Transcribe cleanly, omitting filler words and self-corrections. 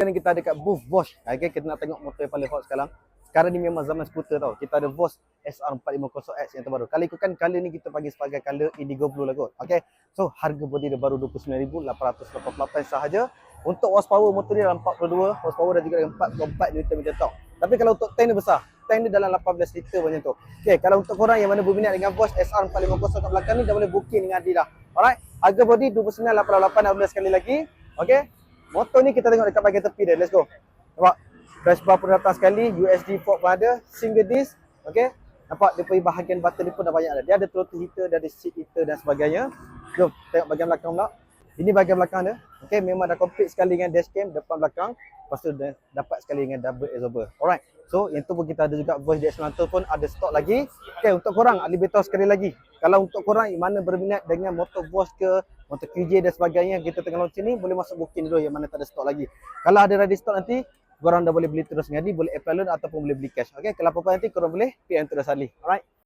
Sekarang kita dekat booth Bosch. Okay, kita nak tengok motor yang paling hot sekarang. Sekarang ni memang zaman skuter tau. Kita ada Bosch SR450X yang terbaru. Kali ikutkan color ni kita bagi sebagai color indigo blue lah kot. Okay, so harga body dia baru 29,888 sahaja. Untuk horsepower motor dia dalam 42 horsepower dan juga dengan 44 Nm torque. Tapi kalau untuk tank dia besar. Tank dia dalam 18 liter macam tu. Okay, kalau untuk korang yang mana berminat dengan Bosch SR450 kat belakang ni, dah boleh booking dengan Adi dah. Alright, harga body 29,888 dah boleh sekali lagi. Okay, motor ni kita tengok dekat bahagian tepi dia. Let's go. Nampak? Crash bar pun datang sekali. USD port pun ada. Single disc. Okay. Nampak dia punya bahagian button ni pun dah banyak ada. Dia ada throttle heater, dia ada seat heater dan sebagainya. Jom tengok bahagian belakang pula. Ini bahagian belakang dia. Okay. Memang dah complete sekali dengan dashcam depan belakang. Lepas tu dah dapat sekali dengan double exhauster. Alright. So yang tu pun kita ada juga voice DX900 pun ada stok lagi. Okay. Untuk korang, Ali beritahu sekali lagi. Kalau untuk korang yang mana berminat dengan motor Bosch ke, motor QJ dan sebagainya, kita tengah launch ni, boleh masuk booking dulu yang mana tak ada stok lagi. Kalau ada ready stok nanti, korang dah boleh beli terus dengan ni, boleh apply loan ataupun boleh beli cash. Okay, kalau apa-apa nanti korang boleh PM terus Ali. Alright.